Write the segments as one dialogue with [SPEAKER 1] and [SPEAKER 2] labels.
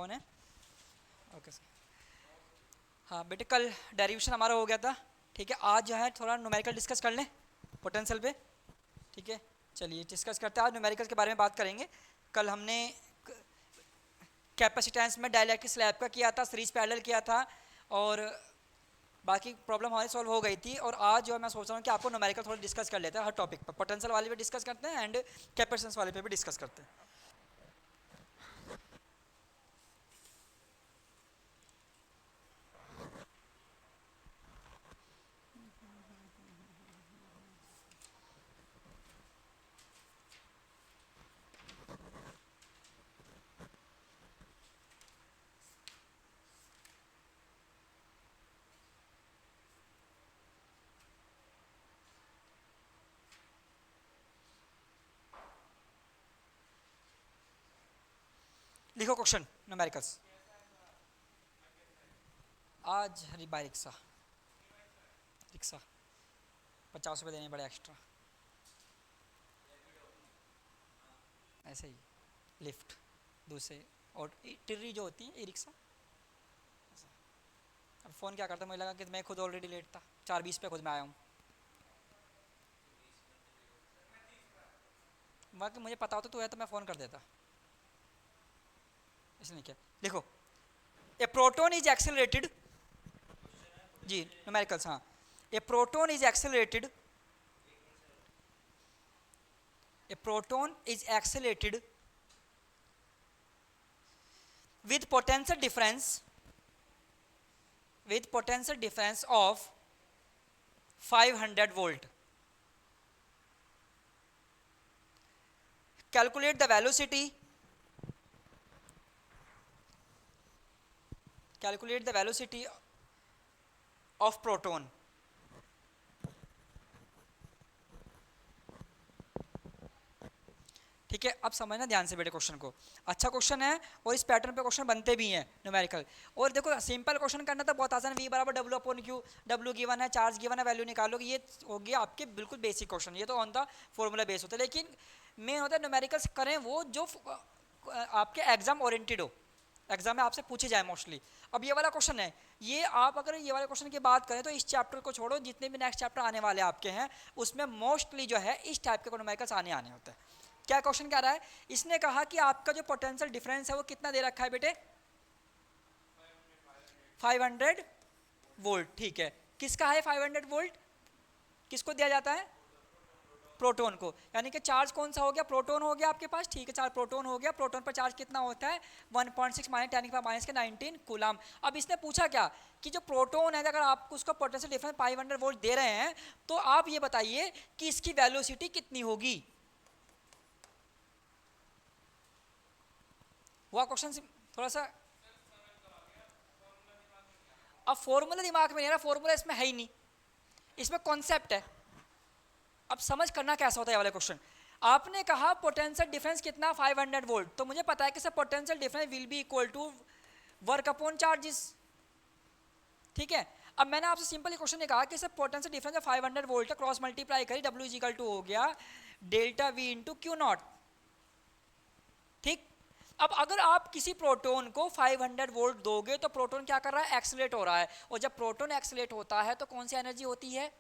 [SPEAKER 1] कौन है? Okay sir. हाँ बेटे, कल डेरिवेशन हमारा हो गया था, ठीक है। आज जो है थोड़ा न्यूमेरिकल डिस्कस कर लें पोटेंशियल पे, ठीक है। चलिए डिस्कस करते हैं, आज न्यूमेरिकल के बारे में बात करेंगे। कल हमने कैपेसिटेंस में डाइलेक्ट्रिक स्लैब का किया था, सीरीज पैरेलल किया था, और बाकी प्रॉब्लम हमारी सॉल्व हो गई थी। और आज जो है मैं सोच रहा हूँ कि आपको न्यूमेरिकल थोड़ा डिस्कस कर लेते हैं हर टॉपिक पर, पोटेंशियल वाले पे डिस्कस करते हैं एंड कैपेसिटेंस वाले पे भी डिस्कस करते हैं। लिखो क्वेश्चन न्यूमेरिकल्स। आज बाय रिक्शा, रिक्शा 50 रुपये देने पड़े एक्स्ट्रा, ऐसे ही लिफ्ट दूसरे, और टिर्री जो होती है ई रिक्शा। अब फ़ोन क्या करता, मुझे लगा कि मैं खुद ऑलरेडी लेट था, 4:20 पे खुद मैं आया हूँ। बाकी मुझे पता होता तो है तो मैं फ़ोन कर देता, इसलिए क्या। देखो, ए प्रोटॉन इज एक्सेलरेटेड, जी न्यूमेरिकल्स, हाँ। A proton is accelerated, a proton is accelerated with potential difference of 500 volt. Calculate the velocity of proton. ठीक है, अब समझना ध्यान से बेटे क्वेश्चन को, अच्छा क्वेश्चन है और इस पैटर्न पे क्वेश्चन बनते भी हैं न्यूमेरिकल। और देखो सिंपल क्वेश्चन करना तो बहुत आसान है, V बराबर W upon Q, W given है, चार्ज गिवन है, वैल्यू निकालो, ये हो गया आपके बिल्कुल बेसिक क्वेश्चन, ये तो ऑन द फॉर्मूला बेस होता है। लेकिन मेन होता है न्यूमेरिकल्स करें वो जो आपके एग्जाम ओरिएंटेड हो, एग्जाम में आपसे पूछे जाए मोस्टली। अब ये वाला क्वेश्चन है, ये आप अगर ये वाले क्वेश्चन की बात करें तो इस चैप्टर को छोड़ो, जितने भी नेक्स्ट चैप्टर आने वाले आपके हैं उसमें मोस्टली जो है इस टाइप के न्यूमेरिकल्स आने होते हैं। क्या क्वेश्चन क्या रहा है, इसने कहा कि आपका जो पोटेंशियल डिफरेंस है वो कितना दे रखा है बेटे, 500 वोल्ट, ठीक है। किसका है 500 वोल्ट, किसको दिया जाता है, प्रोटॉन को, यानी कि चार्ज कौन सा हो गया, प्रोटॉन हो गया आपके पास, ठीक है। चार्ज प्रोटॉन हो गया, प्रोटॉन पर चार्ज कितना होता है 1.6 माइनस 10 के 19 कूलम। अब इसने पूछा क्या कि जो प्रोटॉन है अगर आप उसका पोटेंशियल डिफरेंस 500 वोल्ट दे रहे हैं तो आप ये बताइए कि इसकी वेलोसिटी कितनी होगी। हुआ क्वेश्चन थोड़ा सा, अब फॉर्मूला दिमाग में नहीं रहा, फॉर्मूला इसमें है ही नहीं, इसमें कॉन्सेप्ट है। अब समझ करना कैसा होता है ये वाला क्वेश्चन, आपने कहा पोटेंशियल डिफरेंस कितना 500 वोल्ट, तो मुझे पता है कि sir potential difference will be equal to work upon charges, ठीक है। अब मैंने आपसे सिंपल क्वेश्चन ने कहा कि सर पोटेंशियल डिफरेंस 500 वोल्ट है, क्रॉस मल्टीप्लाई करी, W इज इक्वल टू हो गया delta V into Q not, ठीक। अब अगर आप किसी प्रोटॉन को 500 वोल्ट दोगे तो प्रोटॉन क्या कर रहा है, एक्सेलरेट हो रहा है, और जब प्रोटॉन एक्सेलरेट होता है तो कौन सी एनर्जी होती है,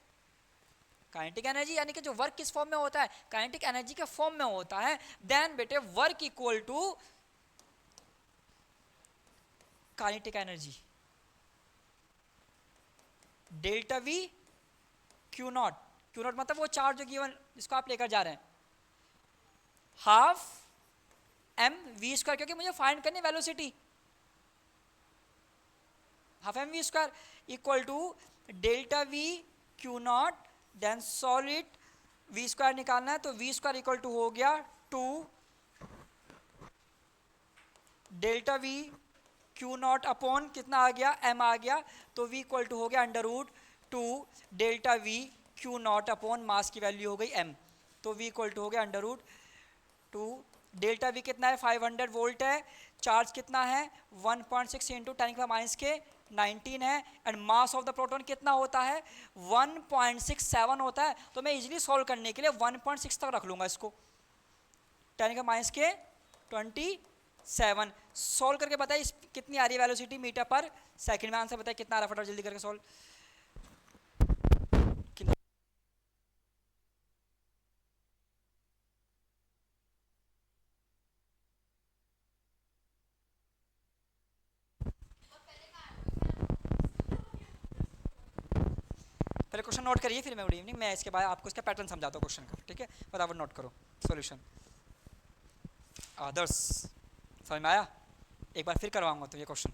[SPEAKER 1] काइनेटिक एनर्जी, यानी कि जो वर्क किस फॉर्म में होता है, काइनेटिक एनर्जी के फॉर्म में होता है। देन बेटे work equal to kinetic energy delta V q not, q not मतलब वो चार्ज जो गिवन जिसको आप लेकर जा रहे हैं, हाफ m v स्क्वायर, क्योंकि मुझे फाइंड करनी velocity, half m v square equal to delta V q not, then solid v square निकालना है तो v स्क्वायर इक्वल टू हो गया 2 delta V q not upon कितना आ गया, m आ गया, तो v इक्वल टू हो गया under root 2 delta V q not upon mass की वैल्यू हो गई m, तो v इक्वल टू हो गया अंडर रूट 2 डेल्टा V कितना है 500 वोल्ट है, चार्ज कितना है 1.6 इंटू 10 के 19 है, and mass of the proton कितना होता है 1.67 होता है। तो मैं इजीली सॉल्व करने के लिए 1.6 तक रख लूँगा इसको, 10 के 20 7। सॉल्व करके बताइए कितनी आ रही है वेलोसिटी मीटर पर सेकंड में, आंसर बताइए कितना आ रहा है, फटाफट जल्दी करके सॉल्व। पहले क्वेश्चन नोट करिए, फिर मैं गुड इवनिंग, मैं इसके बाद आपको इसका पैटर्न समझाता हूँ क्वेश्चन का, ठीक है, फटाफट नोट करो सॉल्यूशन। आदर्श समझ में आया? एक बार फिर करवाऊंगा तो ये क्वेश्चन।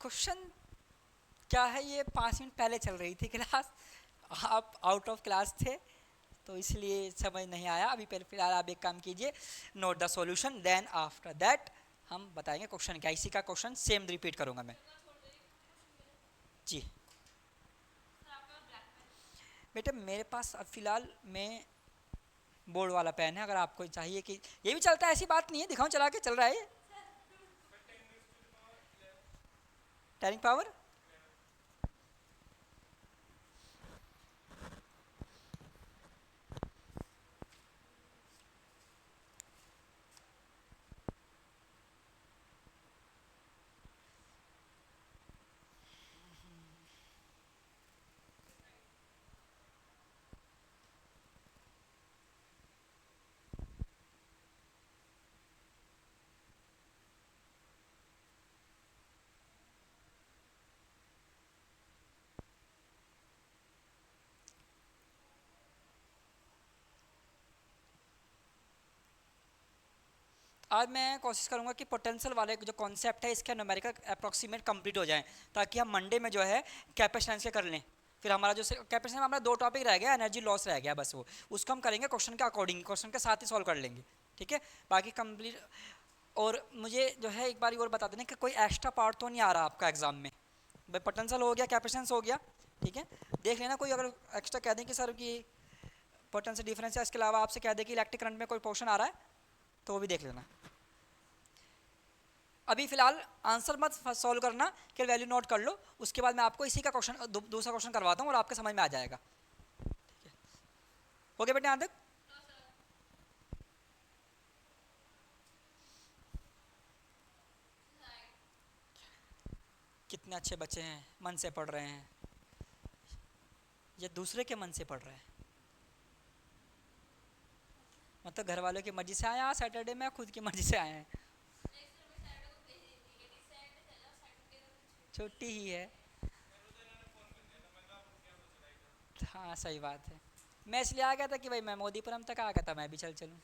[SPEAKER 1] क्वेश्चन क्या है, ये 5 मिनट पहले चल रही थी क्लास, आप आउट ऑफ क्लास थे तो इसलिए समझ नहीं आया। अभी पहले फिलहाल आप एक काम कीजिए, note the solution, then after that हम बताएंगे क्वेश्चन क्या। इसी का क्वेश्चन सेम रिपीट करूंगा मैं जी। बेटे मेरे पास अब फिलहाल में बोर्ड वाला पेन है, अगर आपको चाहिए कि ये भी चलता है, ऐसी बात नहीं है, दिखाऊं चला के, चल रहा है टैनिंग पावर। आज मैं कोशिश करूंगा कि पोटेंशियल वाले जो कॉन्सेप्ट है इसके न्यूमेरिकल अप्रोक्सीमेट कंप्लीट हो जाए, ताकि हम मंडे में जो है कैपेसिटेंस के कर लें। फिर हमारा जो कैपेसिटेंस में हमारा 2 टॉपिक रह गया, एनर्जी लॉस रह गया, बस वो उसको हम करेंगे क्वेश्चन के अकॉर्डिंग, क्वेश्चन के साथ ही सॉल्व कर लेंगे, ठीक है, बाकी कंप्लीट। और मुझे जो है एक बार और बता देना कि कोई एक्स्ट्रा पार्ट तो नहीं आ रहा आपका एग्जाम में। भाई पोटेंशियल हो गया, कैपेसिटेंस हो गया, ठीक है, देख लेना कोई अगर एक्स्ट्रा कह दें कि सर कि पोटेंशियल डिफरेंस है, इसके अलावा आपसे कह दे कि इलेक्ट्रिक करंट में कोई पोर्शन आ रहा है तो वो भी देख लेना। अभी फिलहाल आंसर मत सॉल्व करना, कि वैल्यू नोट कर लो, उसके बाद मैं आपको इसी का क्वेश्चन दूसरा क्वेश्चन करवाता हूँ और आपके समझ में आ जाएगा, ठीक है? हो गया बेटे यहाँ तक? कितने अच्छे बच्चे हैं, मन से पढ़ रहे हैं, ये दूसरे के मन से पढ़ रहे हैं, मतलब घर वालों की मर्जी से आए, आज सैटरडे में खुद की मर्जी से आए हैं, छुट्टी ही है। हाँ सही बात है, मैं इसलिए आ गया था कि भाई मैं मोदीपुरम तक आ गया था, मैं भी चल चलूँ।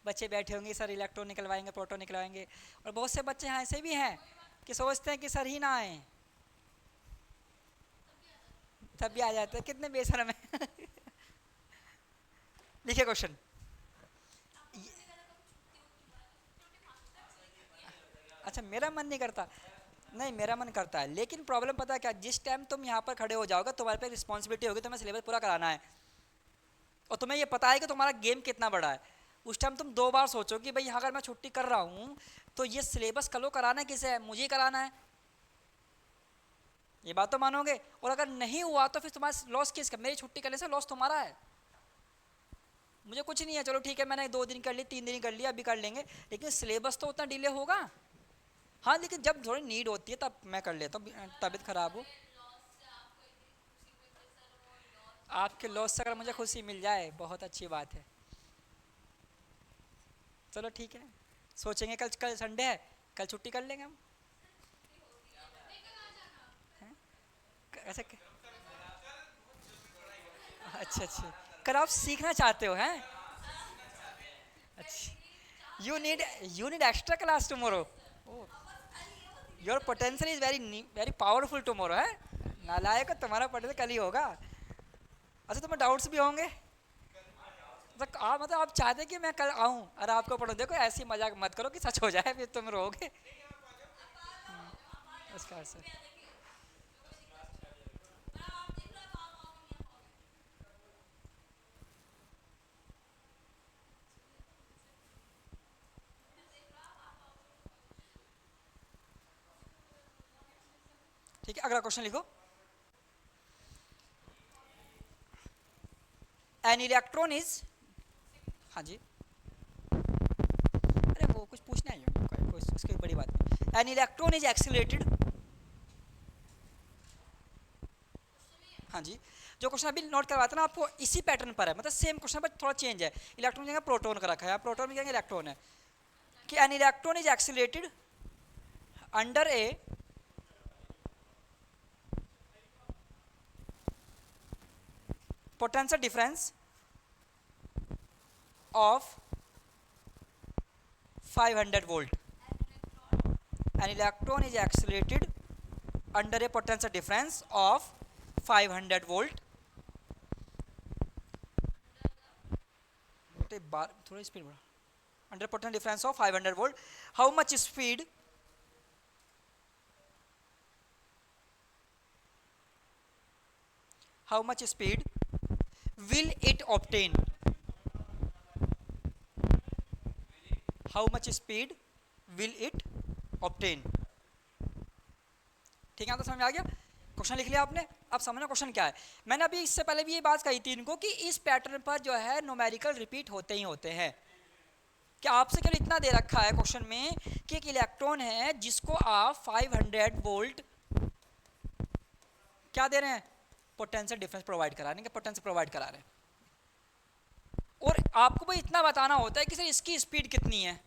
[SPEAKER 1] बच्चे बैठे होंगे, सर इलेक्ट्रॉन निकलवाएंगे, प्रोटॉन निकलवाएंगे, और बहुत से बच्चे यहाँ ऐसे भी हैं कि सोचते हैं कि सर ही ना आए, तब भी आ जाते हैं, कितने बेशरम है। लिखिए क्वेश्चन। अच्छा मेरा मन नहीं करता, नहीं मेरा मन करता है, लेकिन प्रॉब्लम पता है क्या, जिस टाइम तुम यहाँ पर खड़े हो जाओगे तुम्हारे पे रिस्पॉन्सिबिलिटी होगी, तुम्हें सिलेबस पूरा कराना है, और तुम्हें ये पता है कि तुम्हारा गेम कितना बड़ा है, उस टाइम तुम 2 बार सोचो कि भाई यहाँ अगर मैं छुट्टी कर रहा हूँ तो ये सिलेबस कलो कराना किसे है, मुझे ही कराना है, ये बात तो मानोगे। और अगर नहीं हुआ तो फिर तुम्हारा लॉस किसका, मेरी छुट्टी करने से लॉस तुम्हारा है, मुझे कुछ नहीं है, चलो ठीक है मैंने 2 दिन कर ली, 3 दिन कर लिया, अभी कर लेंगे, लेकिन सिलेबस तो उतना डिले होगा। हाँ लेकिन जब थोड़ी नीड होती है तब मैं कर लेता हूँ, तबीयत खराब हो। आपके लॉस से अगर मुझे खुशी मिल जाए बहुत अच्छी बात है, चलो ठीक है, सोचेंगे, कल कल संडे है, कल छुट्टी कर लेंगे हम, हैं? ऐसे अच्छा अच्छा, कल आप सीखना चाहते हो हैं? अच्छा, you need extra class tomorrow, your potential is very very powerful tomorrow है, नालायक तुम्हारा पोटेंशियल कल ही होगा। अच्छा तुम्हें डाउट्स भी होंगे, आप मतलब आप चाहते कि मैं कल आऊँ और आपको पढ़ूँ, देखो ऐसी मजाक मत करो कि सच हो जाए फिर तुम रोगे। उसका सर ठीक है, अगला क्वेश्चन लिखो। एन इलेक्ट्रॉन इज, हाँ जी, अरे वो कुछ पूछना है, उसकी बड़ी बात नहीं। एन इलेक्ट्रॉन इज एक्सीलरेटेड, हाँ जी, जो क्वेश्चन अभी नोट करवाता ना आपको इसी पैटर्न पर है, मतलब सेम क्वेश्चन पर थोड़ा चेंज है। इलेक्ट्रॉन की जगह प्रोटॉन का रखा है, प्रोटॉन की जगह इलेक्ट्रॉन है कि an electron is accelerated under A potential difference of 500 volt. An electron is accelerated under a potential difference of 500 volt. थोड़ा स्पीड बढ़ा, under potential difference of 500 volt. How much speed will it obtain? How much speed will it obtain? ठीक है, तो समझ आ गया, question लिख लिया आपने। अब समझना क्वेश्चन क्या है। मैंने अभी इससे पहले भी ये बात कही थी इनको कि इस पैटर्न पर जो है न्यूमेरिकल रिपीट होते ही होते हैं। कि आपसे केवल इतना दे रखा है क्वेश्चन में कि एक इलेक्ट्रॉन है जिसको आप 500 वोल्ट क्या दे रहे हैं, पोटेंशियल डिफरेंस प्रोवाइड करा रहे हैं, पोटेंशियल प्रोवाइड करा रहे हैं, और आपको भाई इतना बताना होता है कि सर इसकी स्पीड कितनी है,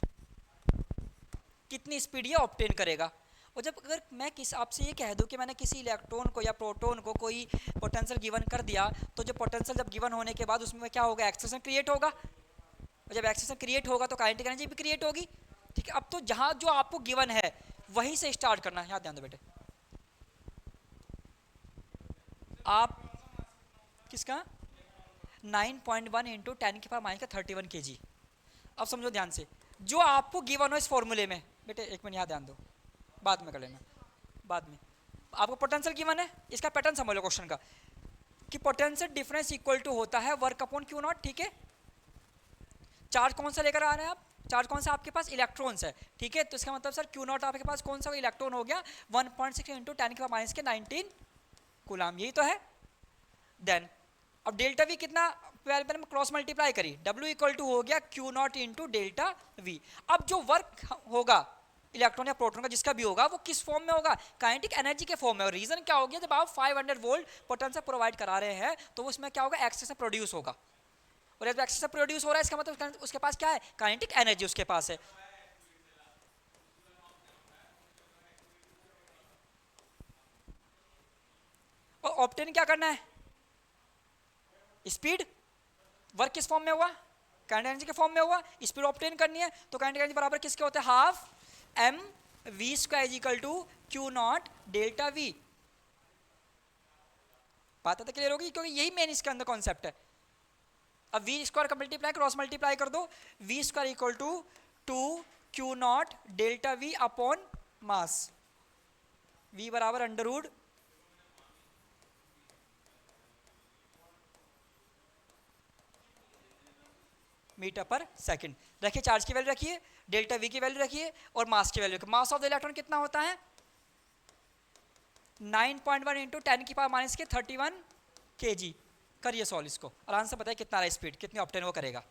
[SPEAKER 1] कितनी स्पीड ये ऑब्टेन करेगा। और जब अगर मैं किस आपसे ये कह दूं कि मैंने किसी इलेक्ट्रॉन को या प्रोटॉन को कोई पोटेंशियल गिवन कर दिया, तो जो पोटेंशियल जब गिवन होने के बाद उसमें क्या होगा, एक्सेलेरेशन क्रिएट होगा, और जब एक्सेलेरेशन क्रिएट होगा तो काइनेटिक एनर्जी भी क्रिएट होगी। ठीक है, अब तो जहां जो आपको गिवन है वहीं से स्टार्ट करना है, याद ध्यान दो बेटे। आप किसका 9.1 इंटू 10⁻³ kg। अब समझो ध्यान से, जो आपको गिवन हो इस फॉर्मूले में, बेटे एक मिनट यहाँ ध्यान दो, बाद में कर लेना, बाद में। आपको पोटेंशियल गिवन है, इसका पैटर्न समझ लो क्वेश्चन का कि पोटेंशियल डिफरेंस इक्वल टू होता है वर्क अपॉन क्यू नॉट। ठीक है, चार्ज कौन सा लेकर आ रहे हैं आप, चार्ज कौन सा आपके पास, इलेक्ट्रॉन्स है। ठीक है, तो इसका मतलब सर क्यू नॉट आपके पास कौन सा इलेक्ट्रॉन हो गया, 1.6 इंटू 10⁻⁻19 कूलाम, यही तो है। देन अब डेल्टा वी कितना, पहले मैं क्रॉस मल्टीप्लाई करी, W इक्वल टू हो गया Q not into delta we. अब जो वर्क होगा इलेक्ट्रॉन या प्रोटॉन का जिसका भी होगा वो किस फॉर्म में होगा, काइनेटिक एनर्जी के फॉर्म में। और रीजन क्या हो गया, जब आप 500 वोल्ट पोटेंशियल प्रोवाइड करा रहे हैं तो उसमें क्या होगा, एक्सेस प्रोड्यूस होगा, और जब एक्सेस प्रोड्यूस हो रहा है इसका मतलब उसके पास क्या है, काइनेटिक एनर्जी उसके पास है। और ऑब्टेन क्या करना है, स्पीड। वर्क किस फॉर्म में हुआ, काइनेटिक एनर्जी के फॉर्म में हुआ, स्पीड ऑब्टेन करनी है, तो काइनेटिक एनर्जी बराबर किसके होते हैं, half m v square is equal to q not delta v. बात तो क्लियर होगी, क्योंकि यही मेन इसके अंदर कॉन्सेप्ट है। अब वी स्क्वायर का मल्टीप्लाई क्रॉस मल्टीप्लाई कर दो, v square equal to 2 q not delta v upon mass, v बराबर अंडर रूट मीटर पर सेकंड। रखिए चार्ज की वैल्यू रखिए, डेल्टा वी की वैल्यू रखिए, और मास की value. Mass of the electron कितना होता है, 9.1 इंटू 10⁻⁻31 kg। करिए सॉल्व इसको, आराम से बताइए कितना स्पीड, कितनी ऑब्टेन वो करेगा।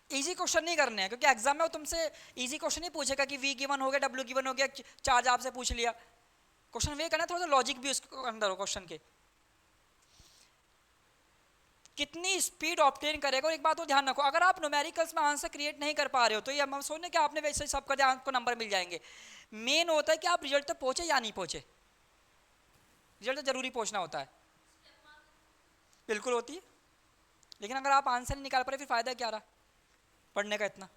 [SPEAKER 1] इजी क्वेश्चन नहीं करने हैं, क्योंकि एग्जाम में वो तुमसे इजी क्वेश्चन नहीं पूछेगा कि वी गिवन हो गया, डब्ल्यू गिवन हो गया, चार्ज आपसे पूछ लिया। क्वेश्चन वे करना थोड़ा सा लॉजिक भी उसके अंदर हो क्वेश्चन के, कितनी स्पीड ऑब्टेन करेगा। और एक बात तो ध्यान रखो, अगर आप न्यूमेरिकल्स में आंसर क्रिएट नहीं कर पा रहे हो तो ये हम सोचने कि आपने वैसे सब कर दिया आपको नंबर मिल जाएंगे। मेन होता है कि आप रिजल्ट तक पहुंचे या नहीं पहुंचे, रिजल्ट तो जरूरी पहुंचना होता है, बिल्कुल होती है। लेकिन अगर आप आंसर नहीं निकाल पा रहे फिर फायदा क्या रहा पढ़ने का इतना।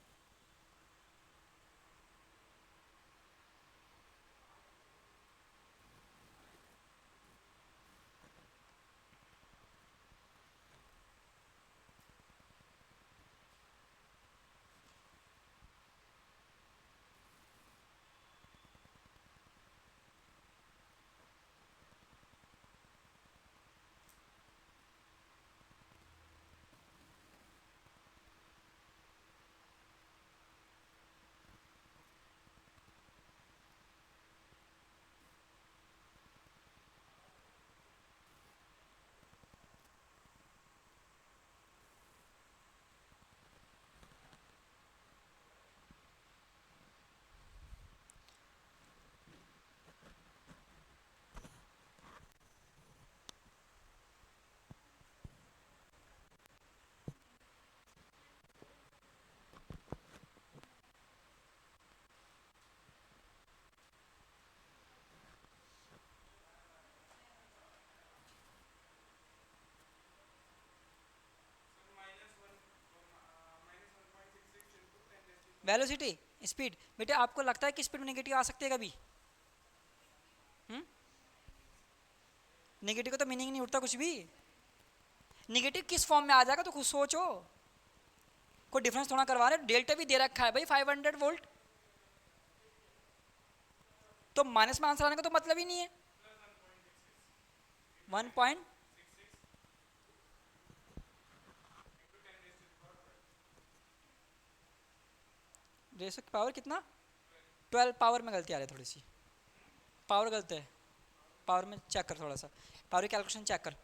[SPEAKER 1] Velocity, speed. बेटे आपको लगता है कि स्पीड में नेगेटिव आ सकती है कभी? नेगेटिव का तो मीनिंग नहीं उठता कुछ भी। नेगेटिव किस फॉर्म में आ जाएगा तो खुद सोचो, कोई डिफरेंस थोड़ा करवा रहे। डेल्टा भी दे रखा है भाई 500 वोल्ट, तो माइनस में आंसर आने का तो मतलब ही नहीं है। 1 पॉइंट रेशो की पावर कितना? 12। पावर में गलती आ रही है थोड़ी सी, पावर गलत है। पावर में चेक कर, थोड़ा सा पावर की कैलकुलेशन चेक कर।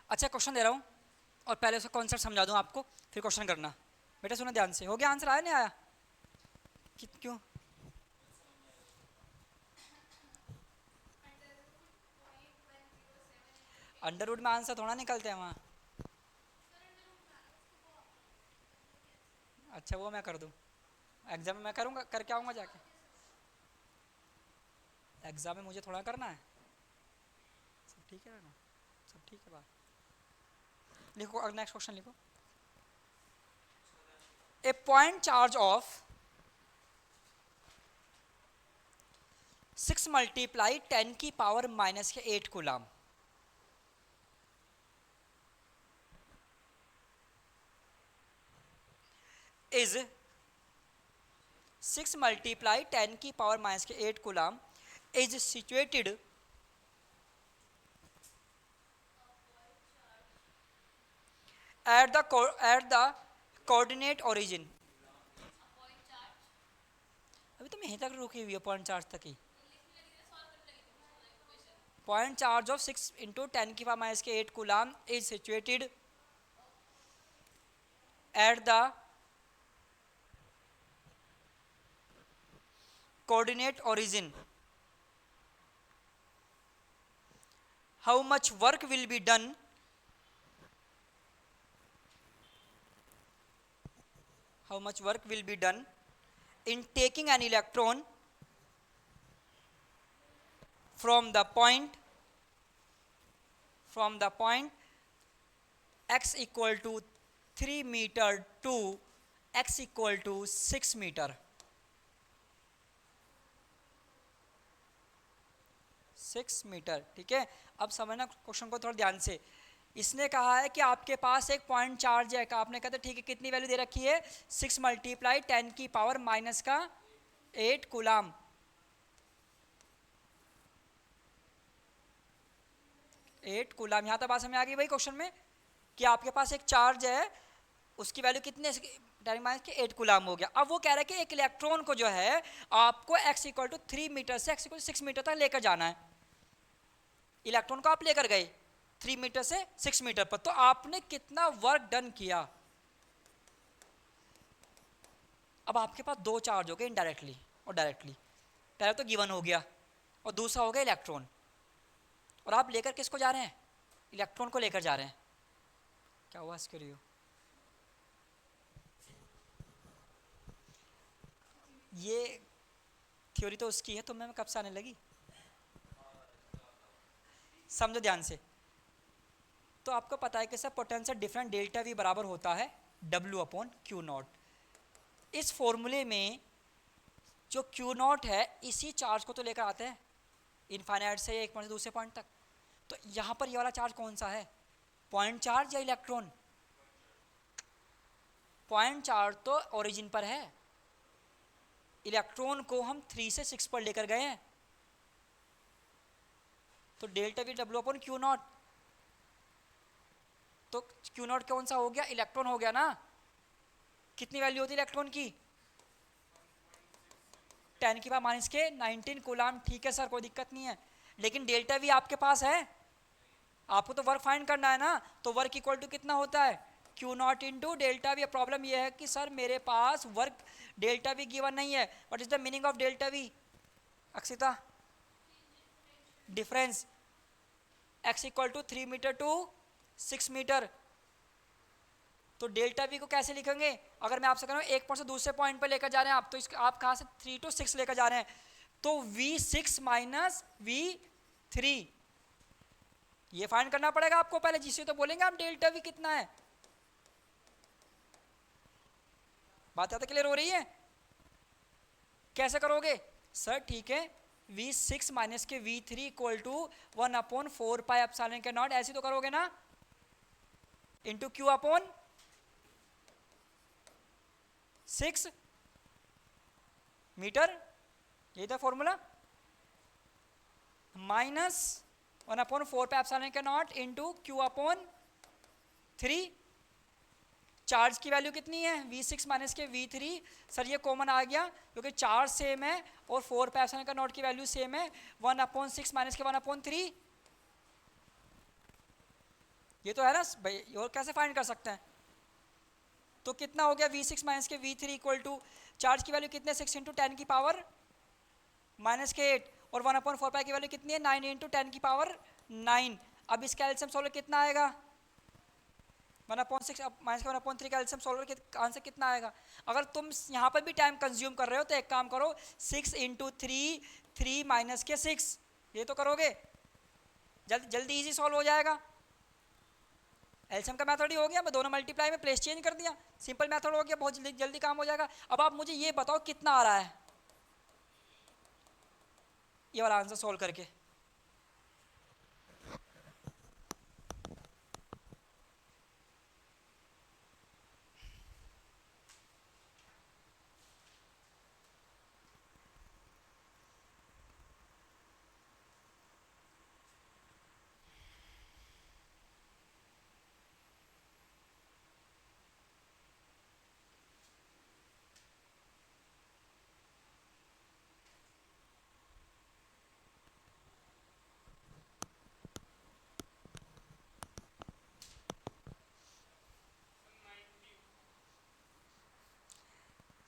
[SPEAKER 1] अच्छा क्वेश्चन दे रहा हूँ और पहले उसका कॉन्सेप्ट समझा दूँ आपको, फिर क्वेश्चन करना। बेटा सुनो ध्यान से, हो गया आंसर? आया नहीं आया? क्यों? अंडरवुड में आंसर थोड़ा निकलते हैं वहाँ। अच्छा वो मैं कर दूँ, एग्जाम में मैं करूँगा, करके आऊँगा जाके। एग्जाम में मुझे थोड़ा करना है, सब ठीक है ना, सब ठीक है बात। लिखो नेक्स्ट क्वेश्चन लिखो। ए पॉइंट चार्ज ऑफ 6 मल्टीप्लाई 10 की पावर माइनस के 8 कूलम इज 6 मल्टीप्लाई 10 की पावर माइनस के 8 coulomb is situated at the coordinate origin। अभी तो मैं यहीं तक रुकी हुई है, पॉइंट चार्ज तक ही। पॉइंट चार्ज ऑफ 6 इंटू 10 की पावर माइनस के 8 coulomb is situated at the coordinate origin। How much work will be done? How much work will be done in taking an electron from the point x equal to 3 meter to x equal to 6 meter। 6 metre, ठीक है। अब समझना question को थोड़ा ध्यान से। इसने कहा है कि आपके पास एक पॉइंट चार्ज है, आपने कहते ठीक है कितनी वैल्यू दे रखी है? 6 मल्टीप्लाई 10 की पावर माइनस का 8 कूलम। 8 कूलम, यहाँ तक बात समझ आ गई भाई क्वेश्चन में कि आपके पास एक चार्ज है, उसकी वैल्यू कितनी है? 10 माइनस के 8 कूलम हो गया। अब वो कह रहा है कि एक इलेक्ट्रॉन को जो है आपको x इक्वल टू 3 मीटर से x इक्वल टू 6 मीटर तक लेकर जाना है। इलेक्ट्रॉन को आप लेकर गए 3 मीटर से 6 मीटर पर, तो आपने कितना वर्क डन किया। अब आपके पास दो चार्ज हो गए, इनडायरेक्टली और डायरेक्टली। पहले तो गिवन हो गया और दूसरा हो गया इलेक्ट्रॉन, और आप लेकर किसको जा रहे हैं, इलेक्ट्रॉन को लेकर जा रहे हैं। क्या हुआ इसके लिए, ये थ्योरी तो उसकी है, तो मैं कब से आने लगी, समझो ध्यान से। तो आपको पता है कि sir potential difference delta we बराबर होता है W/Q0। इस फॉर्मूले में जो Q0 है इसी चार्ज को तो लेकर आते हैं इनफाइनाइट से एक पॉइंट से दूसरे पॉइंट तक। तो यहाँ पर ये वाला चार्ज कौन सा है, पॉइंट चार्ज या इलेक्ट्रॉन? पॉइंट चार्ज तो ओरिजिन पर है, इलेक्ट्रॉन को हम 3 से 6 पर लेकर गए हैं, तो डेल्टा वी W/Q0। तो Q0 कौन सा हो गया, इलेक्ट्रॉन हो गया ना। कितनी वैल्यू होती है इलेक्ट्रॉन की, 10⁻⁻⁹ कूलाम। ठीक है सर, कोई दिक्कत नहीं है, लेकिन डेल्टा वी आपके पास है, आपको तो वर्क फाइंड करना है ना। तो वर्क इक्वल टू कितना होता है, Q0 into delta we. Problem यह है कि सर मेरे पास वर्क डेल्टा वी गिवन नहीं है। What is the meaning of delta v Akshita? Difference, x equal to 3 metre to 6 metre. तो डेल्टा वी को कैसे लिखेंगे, अगर मैं आपसे कह रहा हूँ एक पॉइंट से दूसरे पॉइंट पर लेकर जा रहे हैं आप, तो आप कहाँ से 3 to 6 लेकर जा रहे हैं, तो V6 माइनस V3 ये फाइंड करना पड़ेगा आपको पहले, जिससे तो बोलेंगे आप डेल्टा वी कितना है। बात यहाँ तक क्लियर हो रही है? कैसे करोगे सर? ठीक है, V6 माइनस के V3 इक्वल टू 1/4πε0, ऐसे तो करोगे ना, इंटू Q/6 मीटर, ये था फॉर्मूला, माइनस 1/4πε0 इंटू Q/3। चार्ज की वैल्यू कितनी है, V6 माइनस के V3। सर ये कॉमन आ गया क्योंकि चार्ज सेम है और 4πε0 की वैल्यू सेम है, 1/6 माइनस के 1/3। ये तो है ना भाई, और कैसे फाइंड कर सकते हैं? तो कितना हो गया, V6 माइनस के V3 इक्वल टू, चार्ज की वैल्यू कितने, 6 इंटू 10 की पावर -8, और 1/4π की वैल्यू कितनी है, 9 इंटू 10 की पावर 9। अब इसका एलसीएम सॉल्वर कितना आएगा, 1/6 माइनस का 1/3 का एलसीएम सॉल्वर आंसर कितना आएगा? अगर तुम यहाँ पर भी टाइम कंज्यूम कर रहे हो तो एक काम करो, 6 इंटू 3 माइनस के 6, ये तो करोगे, जल्दी इजी सॉल्व हो जाएगा। एलसीएम का मेथड ही हो गया, मैं दोनों मल्टीप्लाई में प्लेस चेंज कर दिया, सिंपल मेथड हो गया, बहुत जल्दी काम हो जाएगा। अब आप मुझे ये बताओ कितना आ रहा है ये वाला आंसर सॉल्व करके।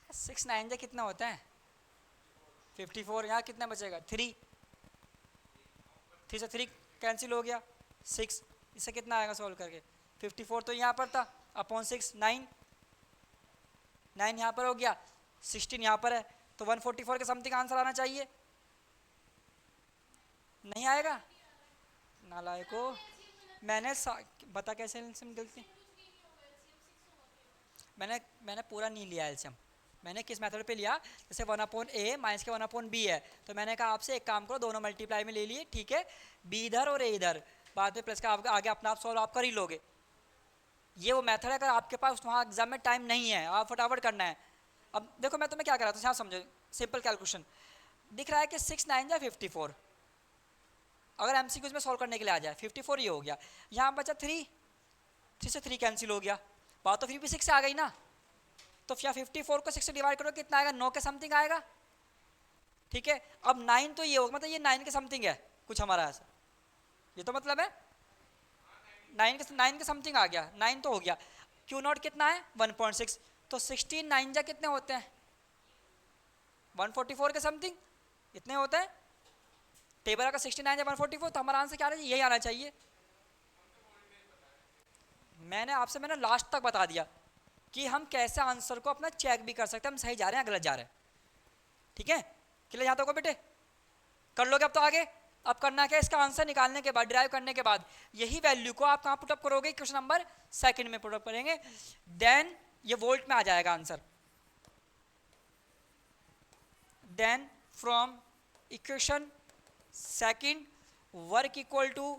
[SPEAKER 1] सिक्स 9 जा कितना होता है, 54। यहाँ कितना बचेगा, 3 से 3 कैंसिल हो गया, 6, इससे कितना आएगा सॉल्व करके, 54 तो यहाँ पर था, अपॉन 6 9 यहाँ पर हो गया, 16 यहाँ पर है, तो 144 के समथिंग आंसर आना चाहिए। नहीं आएगा नालायको, मैंने बता कैसे एलसीएम गलती, मैंने पूरा नहीं लिया एलसीएम। मैंने किस मेथड पे लिया, जैसे 1/a माइनस के 1/b है, तो मैंने कहा आपसे एक काम करो, दोनों मल्टीप्लाई में ले लिए, ठीक है, b इधर और a इधर, बाद में प्लस का आगे अपना आप सॉल्व आप कर ही लोगे। ये वो मेथड है, अगर आपके पास वहाँ एग्जाम में टाइम नहीं है, आप फटाफट करना है। अब देखो मैं तुम्हें क्या कर रहा था, यहाँ समझो, सिंपल कैलकुलेशन दिख रहा है कि 6 9 जा 54, अगर एमसीक्यूज में सॉल्व करने के लिए आ जाए, 54 ये हो गया, यहाँ बचा 3 से 3 कैंसिल हो गया, बात तो फिर भी 6 से आ गई ना, तो क्या 54 को 6 से डिवाइड करो कितना आएगा, 9 के समथिंग आएगा, ठीक है। अब 9 तो ये होगा, मतलब ये 9 के समथिंग है कुछ हमारा ऐसा, ये तो मतलब है 9 के समथिंग आ गया, 9 तो हो गया। क्यू नॉट कितना है 1.6, तो 16 9 जा कितने होते हैं 144 के समथिंग इतने होते हैं। टेबल का 69 या 144, तो हमारा आंसर क्या है यही आना चाहिए। मैंने लास्ट तक बता दिया कि हम कैसे आंसर को अपना चेक भी कर सकते हैं, हम सही जा रहे हैं गलत जा रहे हैं। ठीक है, क्लियर यहाँ तक हो बेटे? कर लोगे अब तो आगे। अब करना क्या, इसका आंसर निकालने के बाद, डिराइव करने के बाद, यही वैल्यू को आप कहाँ पुटअप करोगे, क्वेश्चन नंबर सेकंड में पुटअप करेंगे, देन ये वोल्ट में आ जाएगा answer. Then from equation second work equal to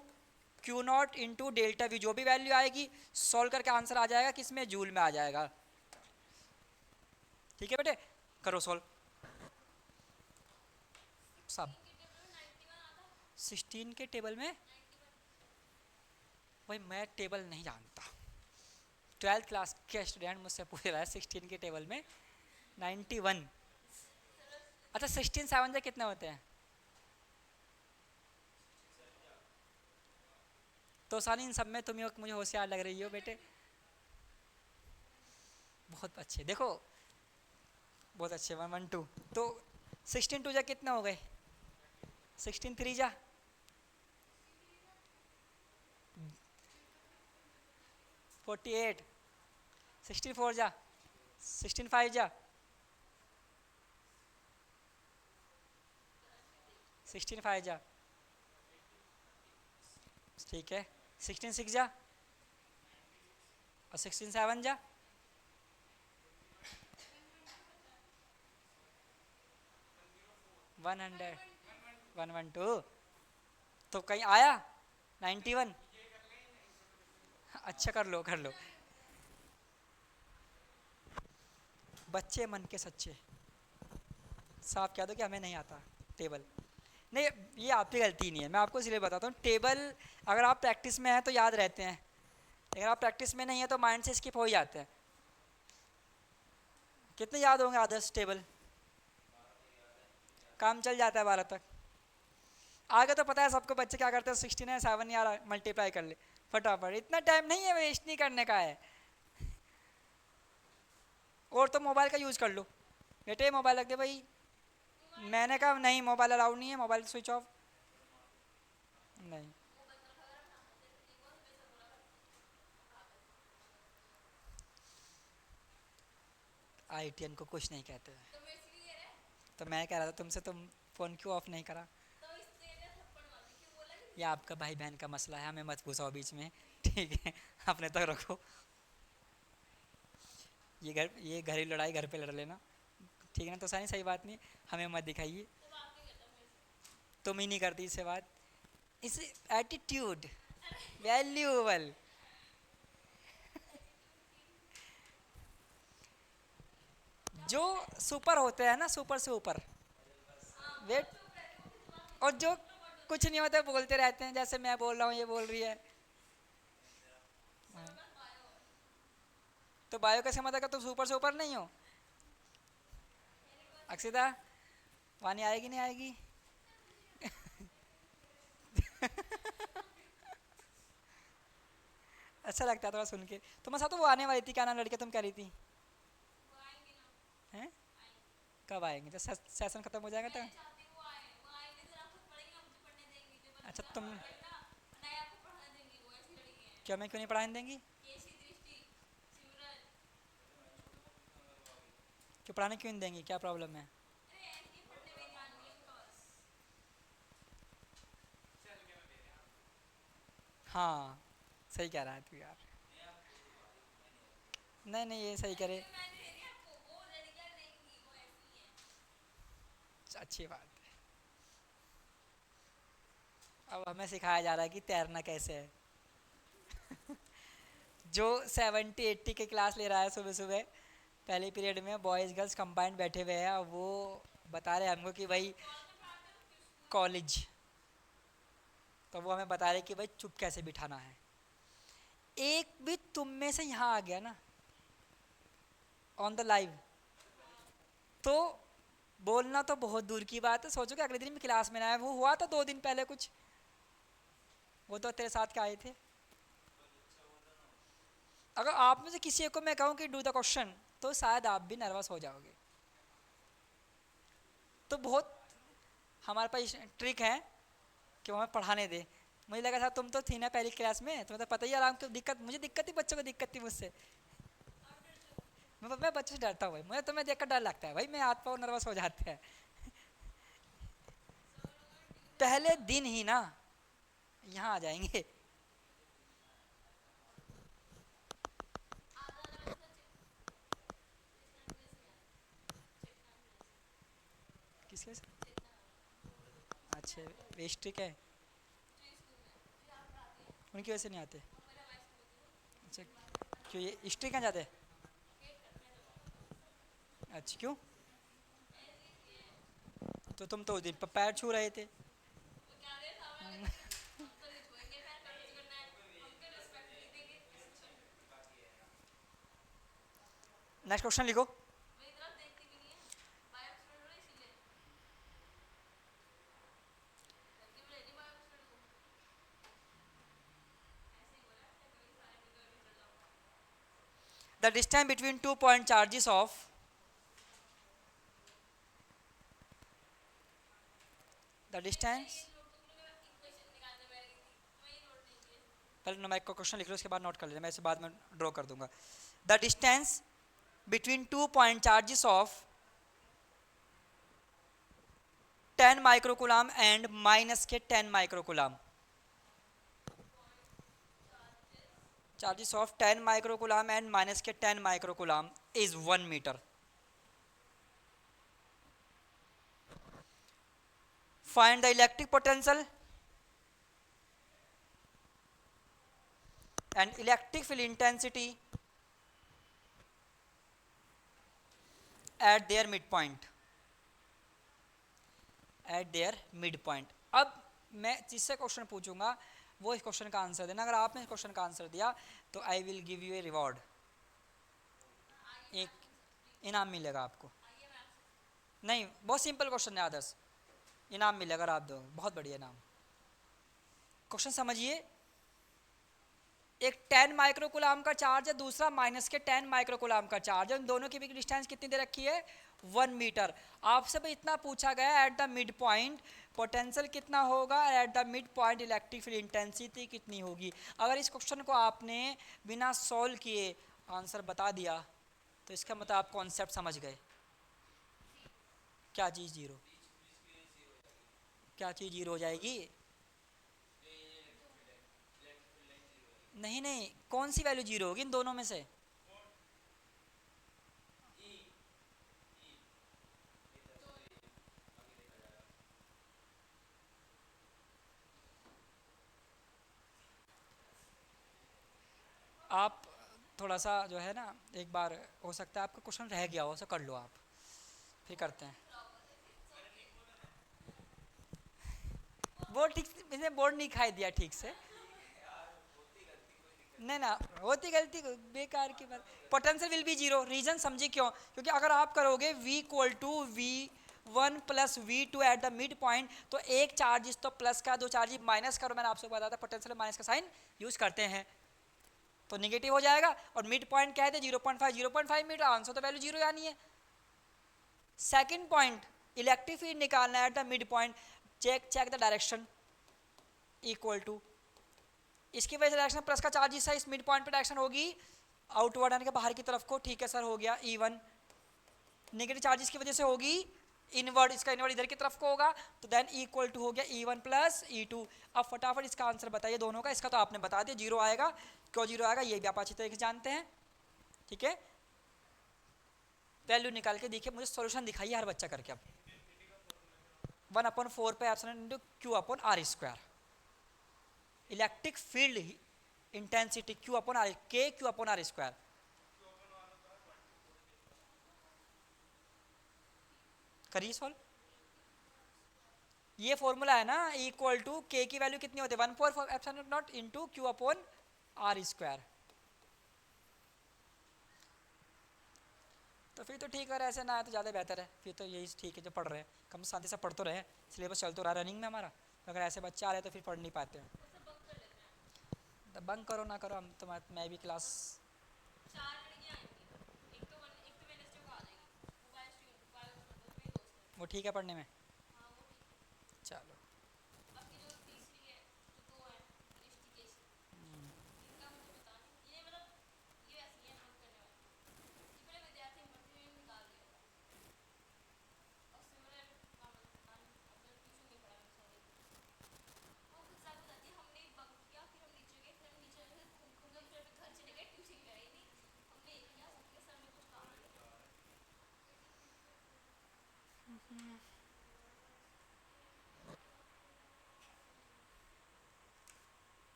[SPEAKER 1] q not into delta v, जो भी वैल्यू आएगी सॉल्व करके आंसर आ जाएगा किसमें, जूल में आ जाएगा। ठीक है बेटे, करो सॉल्व सब। 16 के टेबल में भाई मैं टेबल नहीं जानता, 12th क्लास के स्टूडेंट मुझसे पूछ रहा है 16 के टेबल में 91। अच्छा 16 7 से कितने होते हैं, तो सानी इन सब में तुम मुझे होशियार लग रही हो बेटे, बहुत अच्छे। देखो बहुत अच्छे, 1 1 2, तो 16 2 जा कितने हो गए, 16 3 जा 48, 16 4 जा 16 5 जा 16 5 जा, ठीक है 16 6 जा और 16 7 जा, वन 112, तो कहीं आया 91। अच्छा कर लो कर लो, बच्चे मन के सच्चे, साफ कह दो कि हमें नहीं आता टेबल। नहीं ये आपकी गलती नहीं है, मैं आपको इसलिए बताता हूँ, टेबल अगर आप प्रैक्टिस में हैं तो याद रहते हैं, अगर आप प्रैक्टिस में नहीं है तो माइंड से स्किप हो ही जाते हैं। कितने याद होंगे आदर्श टेबल, काम चल जाता है 12 तक। आगे तो पता है सबको, बच्चे क्या करते हैं 16 है 7 यार मल्टीप्लाई कर ले फटाफट, इतना टाइम नहीं है वेस्ट नहीं करने का है। और तो मोबाइल का यूज़ कर लो बेटे, मोबाइल रख दे भाई, मैंने कहा नहीं मोबाइल अलाउ नहीं है, मोबाइल स्विच ऑफ नहीं। IITN को कुछ नहीं कहते हैं, तो मैं कह रहा था तुमसे, तुम फ़ोन क्यों ऑफ नहीं करा। ये आपका भाई बहन का मसला है, हमें मत घुसाओ बीच में, ठीक है अपने तक रखो। ये घरेलू लड़ाई घर पे लड़ लेना, ठीक है ना, तो सही बात नहीं, हमें मत दिखाइए। तुम ही नहीं करती इससे बात, इस एटीट्यूड वैल्यूएबल। जो सुपर होते हैं ना, सुपर से ऊपर वेट, और जो कुछ नहीं होता बोलते रहते हैं, जैसे मैं बोल रहा हूँ ये बोल रही है। तो बायो कैसे मतलब तुम सुपर से ऊपर नहीं हो। अक्षिता वानी आएगी नहीं आएगी अच्छा लगता है थोड़ा सुन के। तुम्हारे साथ तो वो आने वाली थी, क्या नाम लड़के तुम कह रही थी, हैं कब आएंगे, जब सेशन खत्म हो जाएगा तो। अच्छा तुम क्या, मैं क्यों नहीं पढ़ाने देंगी, क्यों पढ़ाने क्यों नहीं देंगी, क्या प्रॉब्लम है। हाँ सही कह रहा है तू यार, नहीं नहीं ये सही करे, अच्छी बात है। अब हमें सिखाया जा रहा है कि तैरना कैसे है जो 70 80 के क्लास ले रहा है सुबह सुबह पहले पीरियड में, बॉयज़ गर्ल्स कंबाइंड बैठे हुए हैं, अब वो बता रहे हैं हमको कि भाई कॉलेज, तो वो हमें बता रहे कि भाई चुप कैसे बिठाना है। एक भी तुम में से यहाँ आ गया ना ऑन द लाइव, तो बोलना तो बहुत दूर की बात है, सोचो कि अगले दिन भी क्लास में ना आए। वो हुआ था 2 दिन पहले कुछ, वो तो तेरे साथ के आए थे। अगर आप में से किसी एक को मैं कहूँ कि डू द क्वेश्चन, तो शायद आप भी नर्वस हो जाओगे। तो बहुत हमारे पास ट्रिक है कि वो हमें पढ़ाने दे। मुझे लगा था तुम तो थी ना पहली क्लास में, तुम्हें तो पता ही आराम की दिक्कत, मुझे दिक्कत थी, बच्चों को दिक्कत थी मुझसे। मैं बच्चों से डरता हूँ भाई, मुझे तुम्हें देखकर डर लगता है भाई, मैं हाथ पाँव नर्वस हो जाते हैं पहले दिन ही ना, यहाँ आ जाएंगे। किसके साथ? अच्छा वे स्ट्रिक है, उनकी वजह से नहीं आते। अच्छा, क्यों ये स्ट्रिक कहाँ जाते हैं? अच्छा क्यों? तो तुम तो उस दिन पैर छू रहे थे। नेक्स्ट क्वेश्चन लिखो। The distance between 2 point charges of, the distance, पहले नुमेरिक का क्वेश्चन लिख लो, उसके बाद नोट कर लेना, मैं इसे बाद में ड्रॉ कर दूंगा। The distance between 2 point charges of 10 microcoulomb and minus के 10 microcoulomb, charges of 10 microcoulomb and minus के 10 microcoulomb is 1 metre. Find the electric potential and electric field intensity at their midpoint, at their midpoint। अब मैं जिससे question पूछूंगा वो इस question का answer देना। अगर आपने इस क्वेश्चन का आंसर दिया तो I will give U A reward, एक इनाम मिलेगा आपको। नहीं, बहुत सिंपल क्वेश्चन है आदर्श, इनाम मिलेगा अगर आप दो, बहुत बढ़िया इनाम। क्वेश्चन समझिए, एक 10 माइक्रोकुलाम का चार्ज है, दूसरा माइनस के 10 माइक्रोकुलाम का चार्ज है, उन दोनों की भी डिस्टेंस कितनी दे रखी है? 1 मीटर। आपसे भी इतना पूछा गया eight the mid point potential कितना होगा, eight the mid point electric field intensity कितनी होगी। अगर इस क्वेश्चन को आपने बिना सॉल्व किए आंसर बता दिया तो इसका मतलब आप कॉन्सेप्ट समझ गए। क्या चीज़ जीरो? क्या चीज़ जीरो हो जाएगी? नहीं नहीं, कौन सी वैल्यू जीरो होगी इन दोनों में से? आप थोड़ा सा जो है ना, एक बार हो सकता है आपका क्वेश्चन रह गया हो, उसे कर लो आप, फिर करते हैं। बोर्ड ठीक, इसने बोर्ड नहीं खाई दिया ठीक से। नहीं ना, होती गलती बेकार की बात। Potential will be zero, reason समझिए क्यों? क्योंकि अगर आप करोगे v equal to v1 plus v2 at the mid point, तो एक चार्ज तो प्लस का, दो चार्ज माइनस करो, मैंने आपसे बताया था पोटेंशियल माइनस का साइन यूज करते हैं तो निगेटिव हो जाएगा। और मिड पॉइंट क्या है? 0.5, 0.5 मीटर, आंसर तो वैल्यू जीरो आनी है। सेकंड पॉइंट, इलेक्ट्रिक फील्ड निकालना है at the mid point, check the direction equal to, इसकी वजह से डायरेक्शन प्लस का चार्ज है, इस मिड पॉइंट पे डायरेक्शन होगी आउटवर्ड यानी कि बाहर की तरफ को। ठीक है सर, हो गया E1। नेगेटिव चार्जेस की वजह से होगी इनवर्ड, इसका इनवर्ड इधर की तरफ को होगा, तो देन इक्वल टू हो गया E1 प्लस E2। अब फटाफट इसका आंसर बताइए दोनों का। इसका तो आपने बता दिया, जीरो आएगा। क्यों जीरो आएगा ये भी आप अच्छी तरीके से जानते हैं, ठीक है। वैल्यू निकाल के देखिए, मुझे सॉल्यूशन दिखाइए हर बच्चा करके। अब 1/4 पे epsilon into Q upon R square, electric field intensity Q upon R, K Q upon R square. करिए सॉल्व। ये फॉर्मूला है ना, इक्वल टू K की वैल्यू कितनी होती है? 1/4 epsilon not into Q upon R square. तो फिर तो ठीक है, ऐसे ना है तो ज़्यादा बेहतर है, फिर तो यही ठीक है जो पढ़ रहे हैं, कम शांति से पढ़ तो रहे हैं, सिलेबस चल तो रहा है रनिंग में हमारा। तो अगर ऐसे बच्चे आ रहे हैं तो फिर पढ़ नहीं पाते हैं। तो बंक करो ना करो, हम तो मैं भी क्लास। वो ठीक है पढ़ने में। चलो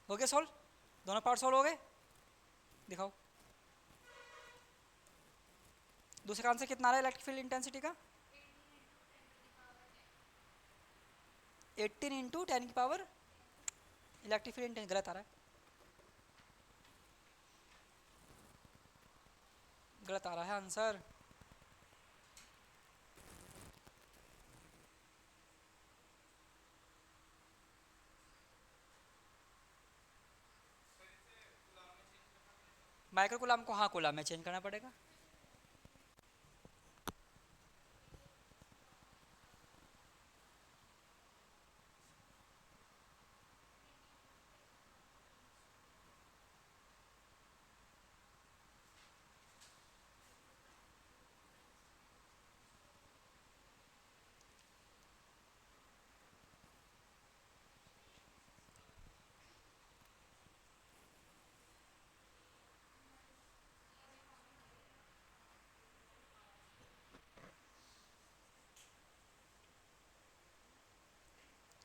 [SPEAKER 1] हो गया सॉल्व, दोनों पार्ट सॉल्व हो गए। दिखाओ दूसरे का आंसर कितना आ रहा है इलेक्ट्रिक फील्ड इंटेंसिटी का। 18 इंटू 10 की पावर इलेक्ट्रिक फील्ड इंटेंसिटी, गलत आ रहा है, गलत आ रहा है आंसर। माइक्रो कूलम को हाँ कूलम में चेंज करना पड़ेगा।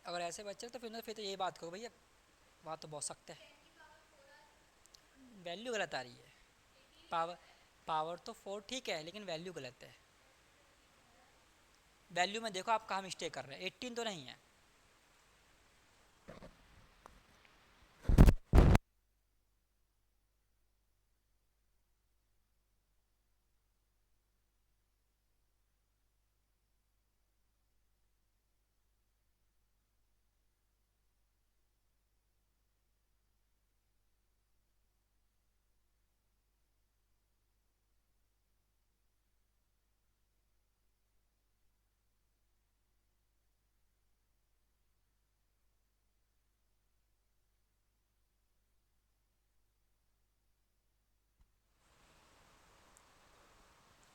[SPEAKER 1] अगर ऐसे बच्चे तो फिर तो यही बात करो भैया, बात तो बहुत सख्त है। वैल्यू गलत आ रही है। पावर पावर तो 4 ठीक है, लेकिन वैल्यू गलत है। वैल्यू में देखो आप कहाँ मिस्टेक कर रहे हैं, 18 तो नहीं है।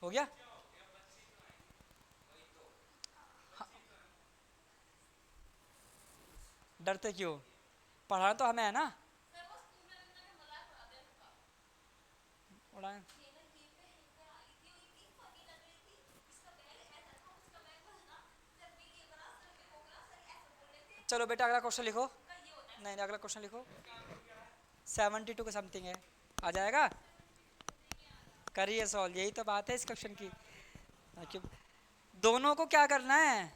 [SPEAKER 1] हो गया। हाँ, डरते क्यों, पढ़ाना तो हमें है ना। उड़ान चलो बेटा अगला क्वेश्चन लिखो। नहीं अगला क्वेश्चन लिखो। 72 का समथिंग है, आ जाएगा। करिए सॉल्व, यही तो बात है इस क्वेश्चन की। क्यों दोनों को क्या करना है,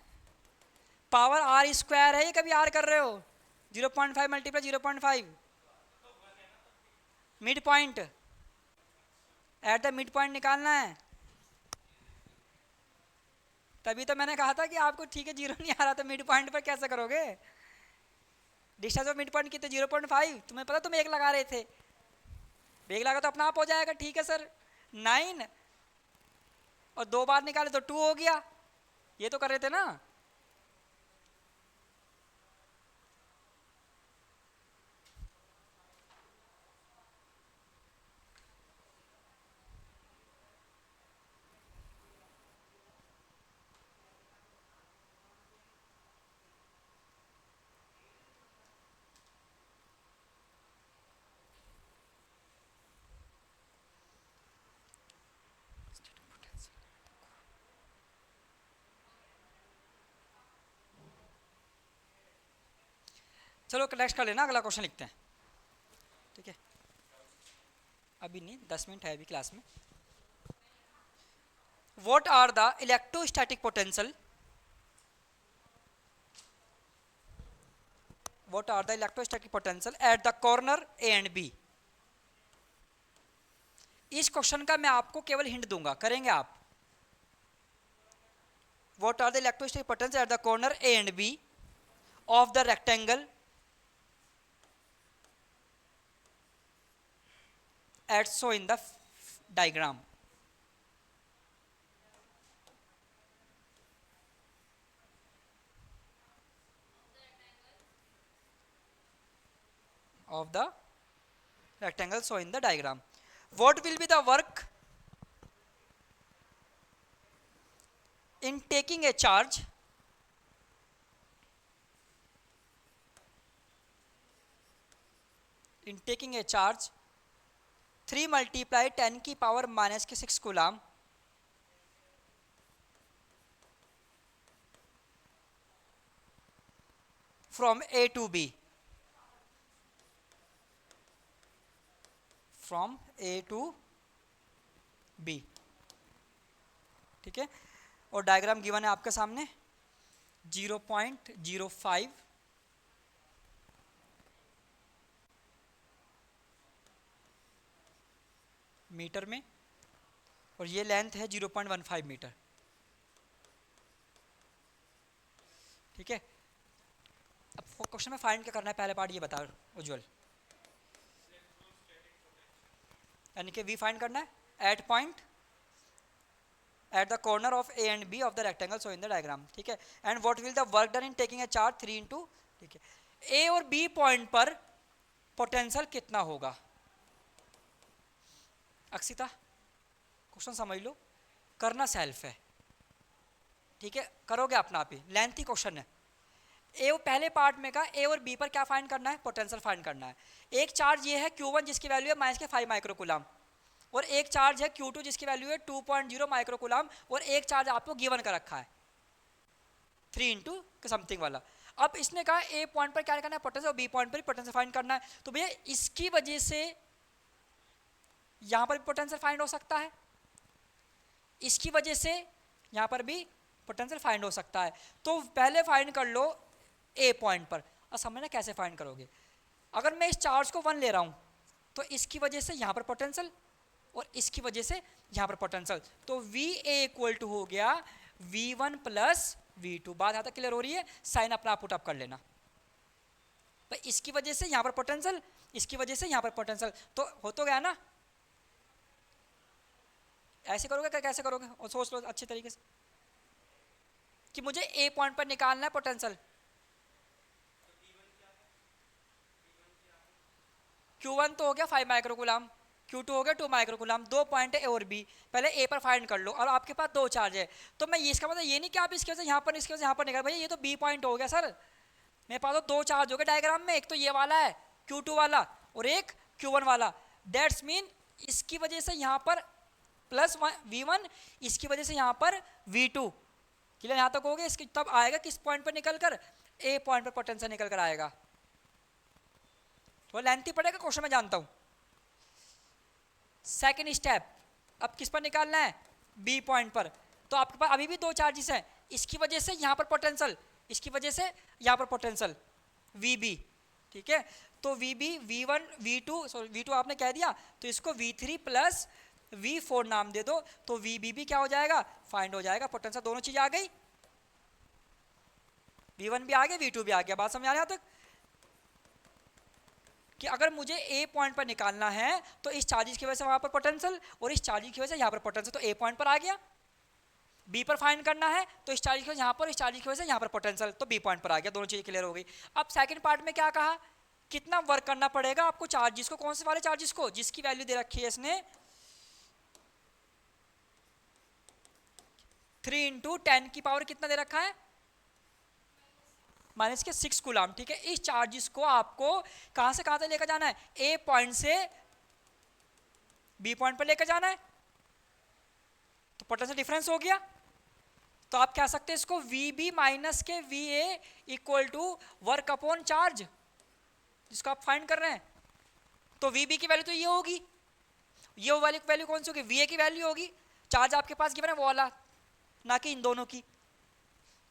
[SPEAKER 1] पावर आर स्क्वायर है, ये कभी आर कर रहे हो, 0.5 multiply 0.5 mid point, at the mid point निकालना है। तभी तो मैंने कहा था कि आपको ठीक है जीरो नहीं आ रहा, तो मिड पॉइंट पर कैसे करोगे। डिस्टेंस ऑफ मिड पॉइंट कितने 0.5, तुम्हें पता तुम एक लगा रहे थे, एक लगा तो अपना आप हो जाएगा। ठीक है सर 9 और 2 बार निकाले तो 2 हो गया, ये तो कर रहे थे ना। चलो नेक्स्ट कर लेना, अगला क्वेश्चन लिखते हैं। ठीक है अभी नहीं, 10 मिनट है अभी क्लास में। What are the electrostatic potential? What are the electrostatic potential at the corner A and B? इस क्वेश्चन का मैं आपको केवल हिंट दूंगा, करेंगे आप। What are the electrostatic potential at the corner A and B of the rectangle as so in the diagram. Of the rectangle so in the diagram. What will be the work in taking a charge in taking a charge 3 multiply 10 की power minus के 6 coulomb from A to B, from A to B, ठीक है। और diagram given है आपके सामने 0.05 metre में और ये लेंथ है 0.15 मीटर, ठीक है। अब क्वेश्चन में फाइंड क्या करना है, पहले पार्ट ये बता उज्जवल, यानी कि वी फाइंड करना है at point at the corner of A and B of the rectangle so in the diagram, ठीक है। And what will the work done in taking a charge 3 into, ठीक है। ए और बी पॉइंट पर potential कितना होगा? अक्षिता क्वेश्चन समझ लो, करना सेल्फ है, ठीक है, करोगे अपना आप ही, लेंथी क्वेश्चन है। ए पहले पार्ट में का ए और बी पर क्या फाइंड करना है? पोटेंशियल फाइंड करना है। एक चार्ज ये है Q1 जिसकी वैल्यू है माइनस के 5 माइक्रोकूलम, और एक चार्ज है Q2 जिसकी वैल्यू है 2.0 माइक्रोकूलम, और एक चार्ज आपको गिवन कर रखा है 3 इंटू समथिंग वाला। अब इसने कहा ए पॉइंट पर क्या करना है? पोटेंशियल, और बी पॉइंट पर पोटेंशियल फाइंड करना है। तो भैया इसकी वजह से यहाँ पर भी पोटेंशियल फाइंड हो सकता है, इसकी वजह से यहाँ पर भी पोटेंशियल फाइंड हो सकता है। तो पहले फाइंड कर लो ए पॉइंट पर। अब समझना कैसे फाइंड करोगे। अगर मैं इस चार्ज को 1 ले रहा हूँ तो इसकी वजह से यहाँ पर पोटेंशियल और इसकी वजह से यहाँ पर पोटेंशियल, तो वी ए इक्वल टू हो गया V1 प्लस V2। बात यहाँ तक क्लियर हो रही है? साइन अपना आप पुटअप कर लेना। तो इसकी वजह से यहाँ पर पोटेंशियल, इसकी वजह से यहाँ पर पोटेंशियल, तो हो तो गया ना। ऐसे करोगे क्या, कैसे करोगे? और सोच लो अच्छे तरीके से कि मुझे ए पॉइंट पर निकालना है पोटेंशियल। Q1 तो हो गया 5 माइक्रोकूलम, Q2 हो गया 2 माइक्रोकूलम, 2 पॉइंट है ए और बी। पहले ए पर फाइंड कर लो, और आपके पास 2 चार्ज है। तो मैं इसका मतलब ये नहीं कि आप इसके वजह से यहाँ पर, इसके वजह से यहाँ पर निकाल, भैया ये तो बी पॉइंट हो गया सर। मेरे पास तो 2 चार्ज हो गए डायग्राम में, एक तो ये वाला है Q2 वाला और एक Q1 वाला। डेट्स मीन इसकी वजह से यहाँ पर प्लस V1, इसकी वजह से यहाँ पर V2। क्लियर यहाँ तक हो गया? इसकी तब आएगा किस पॉइंट पर निकल कर? ए पॉइंट पर पोटेंशियल निकल कर आएगा। तो लेंथी पड़ेगा क्वेश्चन, मैं जानता हूँ। सेकंड स्टेप, अब किस पर निकालना है? बी पॉइंट पर। तो आपके पास अभी भी 2 चार्जेस हैं, इसकी वजह से यहाँ पर पोटेंशियल, इसकी वजह से यहाँ पर पोटेंशियल VB, ठीक है। तो VB V1 V2, sorry V2 आपने कह दिया, तो इसको V3 प्लस V4 नाम दे दो, तो VB भी क्या हो जाएगा? फाइंड हो जाएगा। पोटेंशियल दोनों चीजें आ गई, V1 भी आ गया, V2 भी आ गया। बात समझ आ रही है यहाँ तक? कि अगर मुझे ए पॉइंट पर निकालना है तो इस चार्जेस की वजह से वहां पर पोटेंशियल, और इस चार्जेस की वजह से यहाँ पर पोटेंशियल, तो ए पॉइंट पर आ गया। बी पर फाइंड करना है तो इस चार्ज की वजह से यहाँ पर, इस चार्ज की वजह से यहाँ पर पोटेंशियल, तो बी पॉइंट पर आ गया। दोनों चीजें क्लियर हो गई। अब सेकंड पार्ट में क्या कहा? कितना वर्क करना पड़ेगा आपको चार्जेस को, कौन से वाले चार्जेस को? जिसकी वैल्यू दे रखी है इसने 3 इंटू 10 की पावर कितना दे रखा है? माइनस के 6 कूलम, ठीक है। इस चार्जेस को आपको कहां से कहां तक लेकर जाना है? ए पॉइंट से बी पॉइंट पर लेकर जाना है। तो पोटेंशियल डिफरेंस हो गया। तो आप कह सकते हैं इसको VB माइनस के VA equal to work upon charge, जिसको आप फाइंड कर रहे हैं। तो VB की वैल्यू तो ये होगी, ये वाली वैल्यू कौन सी होगी? VA की वैल्यू होगी। चार्ज आपके पास गिवन है वो वाला, ना कि इन दोनों की।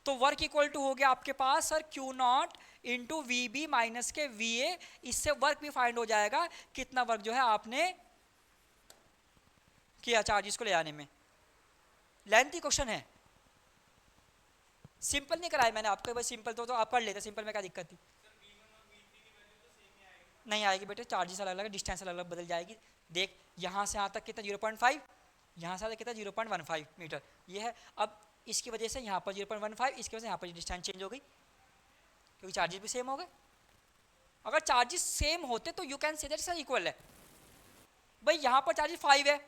[SPEAKER 1] तो वर्क इक्वल टू हो गया आपके पास sir Q0 into VB minus के VA। इससे वर्क भी फाइंड हो जाएगा, कितना वर्क जो है आपने किया चार्जेस को ले आने में। लेंथी क्वेश्चन है, सिंपल नहीं कराया मैंने आपको। बस सिंपल तो आप कर लेते, सिंपल में क्या दिक्कत थी? नहीं आएगी बेटे, चार्जेस अलग अलग, डिस्टेंस अलग अलग बदल जाएगी। देख यहाँ से यहाँ तक कितना 0.5, यहाँ से कितना 0.15 मीटर ये है। अब इसकी वजह से यहाँ पर 0.15, इसकी वजह से यहाँ पर डिस्टेंस चेंज हो गई क्योंकि चार्जेस भी सेम हो गए। अगर चार्जेस सेम होते तो you can say that sir equal है। भाई यहाँ पर चार्जेस 5 है,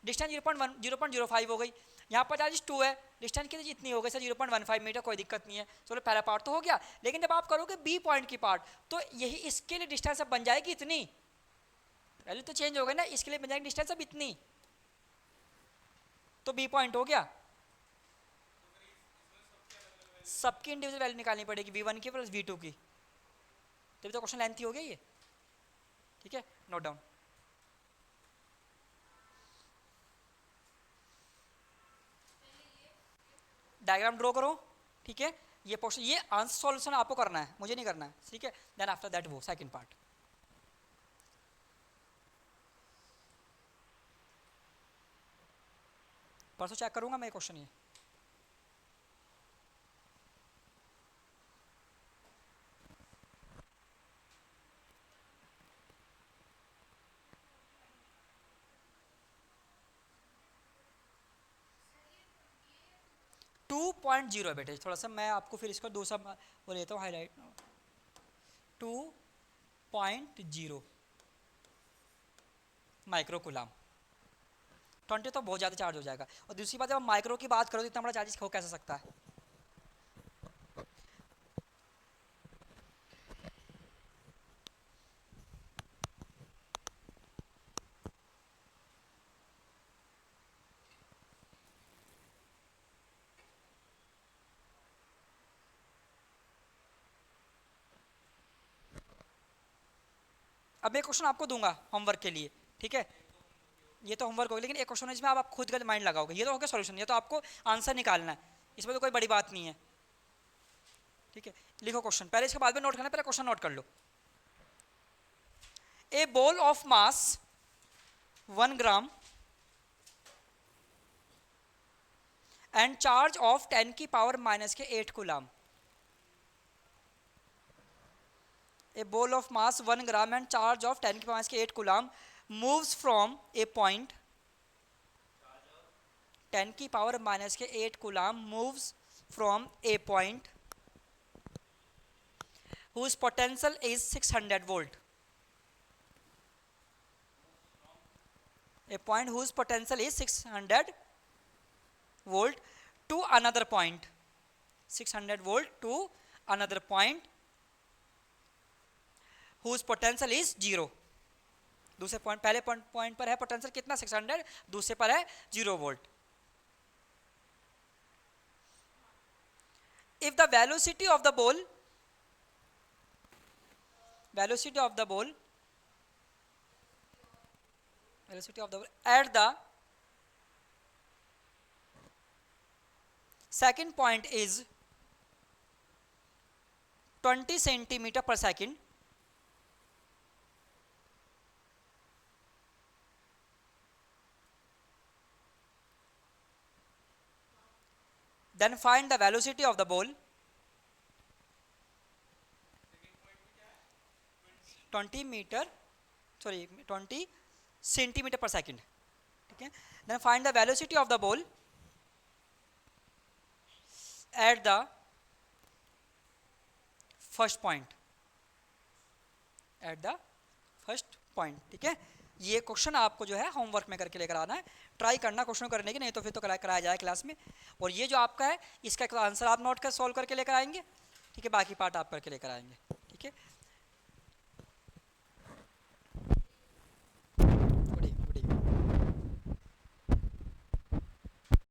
[SPEAKER 1] डिस्टेंस 0.05 हो गई, यहाँ पर चार्जेस 2 है, डिस्टेंस कितनी इतनी हो गई सर 0.15 मीटर, कोई दिक्कत नहीं है। चलो पहला पार्ट तो हो गया। लेकिन जब आप करोगे बी पॉइंट की पार्ट तो यही इसके लिए डिस्टेंस अब बन जाएगी इतनी, वैल्यू तो चेंज हो गई ना, इसके लिए बन जाएगी डिस्टेंस अब इतनी, तो बी पॉइंट हो गया। सबकी इंडिविजुअल वैल्यू निकालनी पड़ेगी, v1 की प्लस v2 की, तभी तो क्वेश्चन लेंथी हो गया ये। ठीक है, नोट डाउन। डायग्राम ड्रॉ करो। ठीक है, ये पोर्शन, ये आंसर सॉल्यूशन आपको करना है, मुझे नहीं करना है। ठीक है, देन आफ्टर दैट वो सेकंड पार्ट। परसों चेक करूंगा मैं क्वेश्चन ये। टू 2.0 है बेटे, थोड़ा सा मैं आपको फिर इसको दूसरा वो लेता हूँ हाईलाइट। 2.0 micro coulomb. 20 तो बहुत ज़्यादा चार्ज हो जाएगा। और दूसरी बात, जब हम माइक्रो की बात करो तो इतना बड़ा चार्ज हो कैसे सकता है। अब मैं क्वेश्चन आपको दूंगा होमवर्क के लिए। ठीक है, ये तो होमवर्क होगा, लेकिन एक क्वेश्चन है जिसमें आप खुद का माइंड लगाओगे। ये तो हो गया सॉल्यूशन, ये तो आपको आंसर निकालना है, इसमें तो कोई बड़ी बात नहीं है। ठीक है, लिखो क्वेश्चन, पहले इसके बाद में नोट करना, पहले क्वेश्चन नोट कर लो। A ball of mass 1 gram and charge of 10 की पावर माइनस के 8 coulomb. A ball of mass 1 gram and charge of 10 की पावर के 8 coulomb moves from a point, 10 की पावर माइनस के 8 coulomb moves from a point whose potential is 600 volt. A point whose potential is 600 volt to another point, 600 volt to another point whose potential is 0. दूसरे point, पहले point पर है potential कितना 600, दूसरे पर है 0 volt. If the velocity of the ball at the second point is 20 centimeter per second, then find the velocity of the ball 20 centimeter per second. ठीक है, then find the velocity of the ball at the first point, ठीक है। ये question आपको जो है homework में करके लेकर आना है, ट्राई करना क्वेश्चन करने की, नहीं तो फिर तो कराया जाए क्लास में। और ये जो आपका है इसका आंसर आप नोट कर सॉल्व करके लेकर आएंगे। ठीक है, बाकी पार्ट आप करके लेकर आएंगे। ठीक है।